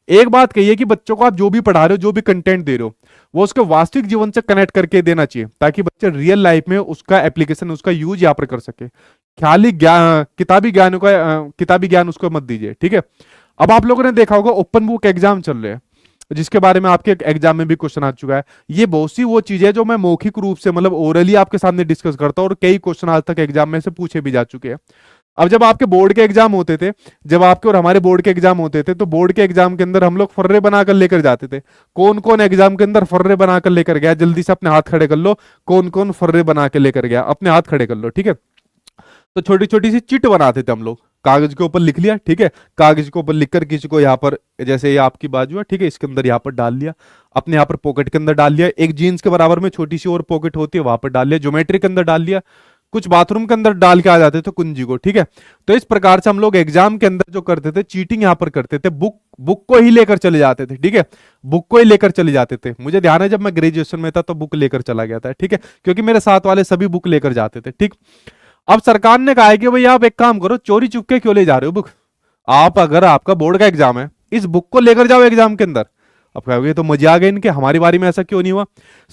एक बात कही है कि बच्चों को आप जो भी पढ़ा रहे हो, जो भी कंटेंट दे रहे हो, वो उसके वास्तविक जीवन से कनेक्ट करके देना चाहिए, ताकि बच्चे रियल लाइफ में उसका एप्लीकेशन, उसका यूज यहाँ पर कर सके। खाली ज्ञान, किताबी ज्ञान उसको मत दीजिए, ठीक है। अब आप लोगों ने देखा होगा ओपन बुक एग्जाम चल रहे हैं, जिसके बारे में आपके एग्जाम में भी क्वेश्चन आ चुका है। ये बहुत सी वो चीजें जो मैं मौखिक रूप से, मतलब ओरली आपके सामने डिस्कस करता हूँ, और कई क्वेश्चन आज तक एग्जाम में से पूछे भी जा चुके हैं। अब जब आपके बोर्ड के एग्जाम होते थे, जब आपके और हमारे बोर्ड के एग्जाम होते थे, तो बोर्ड के एग्जाम के अंदर हम लोग फर्रे बनाकर लेकर जाते थे। कौन कौन एग्जाम के अंदर फर्रे बनाकर लेकर गया, जल्दी से अपने हाथ खड़े कर लो। कौन कौन फर्रे बना के लेकर गया, अपने हाथ खड़े कर लो, ठीक है। तो छोटी छोटी सी चिट बनाते थे हम लोग, कागज के ऊपर लिख लिया, ठीक है। कागज के ऊपर लिखकर किसी को यहाँ पर, जैसे ये आपकी बाजू है, ठीक है, इसके अंदर यहाँ पर डाल लिया, अपने यहाँ पर पॉकेट के अंदर डाल लिया, एक जीन्स के बराबर में छोटी सी और पॉकेट होती है, वहां पर डाल लिया, ज्योमेट्री के अंदर डाल लिया, कुछ बाथरूम के अंदर डाल के आ जाते थे कुंजी को, ठीक है। तो इस प्रकार से हम लोग एग्जाम के अंदर जो करते थे, चीटिंग यहाँ पर करते थे, बुक को ही लेकर चले जाते थे, ठीक है। बुक को ही लेकर चले जाते थे। मुझे ध्यान है जब मैं ग्रेजुएशन में था तो बुक लेकर चला गया था, ठीक है, क्योंकि मेरे साथ वाले सभी बुक लेकर जाते थे, ठीक। अब सरकार ने कहा है कि भाई आप एक काम करो, चोरी चुपके क्यों ले जा रहे हो बुक? आप, अगर आपका बोर्ड का एग्जाम है, इस बुक को लेकर जाओ एग्जाम के अंदर। अब कहोगे तो मजे आ गए इनके, हमारी बारी में ऐसा क्यों नहीं हुआ?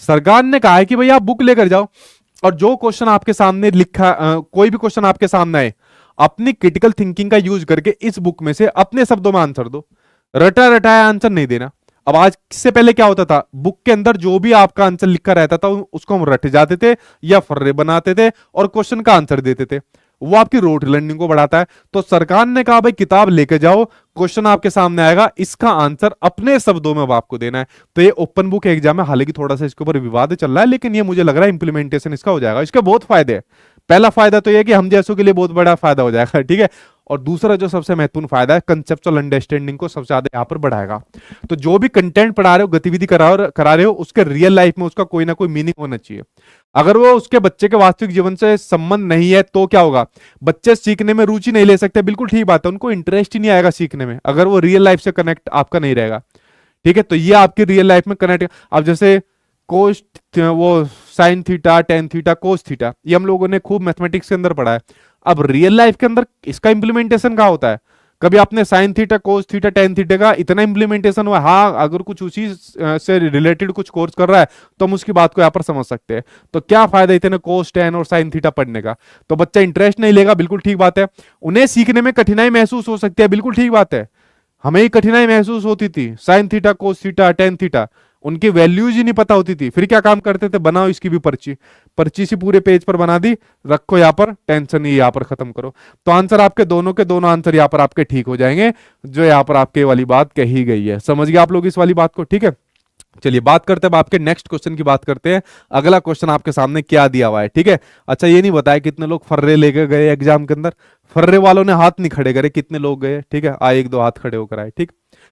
सरकार ने कहा है कि भाई आप बुक लेकर जाओ, और जो क्वेश्चन आपके सामने लिखा, कोई भी क्वेश्चन आपके सामने आए, अपनी क्रिटिकल थिंकिंग का यूज करके इस बुक में से अपने शब्दों में आंसर दो, रटा रटाया आंसर नहीं देना। अब आज से पहले क्या होता था, बुक के अंदर जो भी आपका आंसर लिखा रहता था उसको हम रट जाते थे या फर्रे बनाते थे और क्वेश्चन का आंसर देते थे। वो आपकी रोट लर्निंग को बढ़ाता है। तो सरकार ने कहा भाई किताब लेके जाओ, क्वेश्चन आपके सामने आएगा, इसका आंसर अपने शब्दों में अब आपको देना है। तो ये ओपन बुक एग्जाम है, हालांकि थोड़ा सा इसके ऊपर विवाद चल रहा है, लेकिन ये मुझे लग रहा है इंप्लीमेंटेशन इसका हो जाएगा। इसके बहुत फायदे हैं। पहला फायदा तो यह कि हम जैसों के लिए बहुत बड़ा फायदा हो जाएगा, ठीक है। और दूसरा जो सबसे महत्वपूर्ण फायदा है, कंसेप्चुअल अंडरस्टैंडिंग को सबसे ज्यादा यहाँ पर बढ़ाएगा। तो जो भी कंटेंट पढ़ा रहे हो, गतिविधि करा रहे हो, उसके रियल लाइफ में उसका कोई ना कोई मीनिंग होना चाहिए। अगर वो उसके बच्चे के वास्तविक जीवन से संबंध नहीं है तो क्या होगा, बच्चे सीखने में रुचि नहीं ले सकते, बिल्कुल ठीक बात है, उनको इंटरेस्ट ही नहीं आएगा सीखने में, अगर वो रियल लाइफ से कनेक्ट आपका नहीं रहेगा, ठीक है। तो ये आपकी रियल लाइफ में कनेक्ट, अब जैसे कोस, वो sine theta, tan theta, cos theta, ये हम लोगों ने खूब मैथमेटिक्स के अंदर पढ़ा है। अब रियल लाइफ के अंदर इसका इंप्लीमेंटेशन कहाँ होता है? कभी आपने sine theta, cos theta, tan theta का इतना इंप्लीमेंटेशन हुआ? हाँ, अगर कुछ उसी से रिलेटेड कुछ कोर्स कर रहा है तो हम उसकी बात को यहाँ पर समझ सकते हैं। तो क्या फायदा इतने कोस, टेन और साइन थीटा पढ़ने का? तो बच्चा इंटरेस्ट नहीं लेगा, बिल्कुल ठीक बात है। उन्हें सीखने में कठिनाई महसूस हो सकती है, बिल्कुल ठीक बात है। हमें ही कठिनाई महसूस होती थी, sine theta, cos theta, tan theta, उनकी वैल्यूज ही नहीं पता होती थी। फिर क्या काम करते थे, बनाओ इसकी भी पर्ची, पर्ची सी पूरे पेज पर बना दी, रखो यहाँ पर, टेंशन ही यहाँ पर खत्म करो। तो आंसर आपके दोनों के दोनों आंसर यहाँ पर आपके ठीक हो जाएंगे, जो यहाँ पर आपके वाली बात कही गई है। समझ गए आप लोग इस वाली बात को, ठीक है। चलिए बात करते हैं, अब आपके नेक्स्ट क्वेश्चन की बात करते हैं। अगला क्वेश्चन आपके सामने क्या दिया हुआ है, ठीक है। अच्छा, ये नहीं बताया कितने लोग फर्रे लेकर गए एग्जाम के अंदर? फर्रे वालों ने हाथ नहीं खड़े करे, कितने लोग गए, ठीक है, आए, एक दो हाथ खड़े होकर आए, ठीक।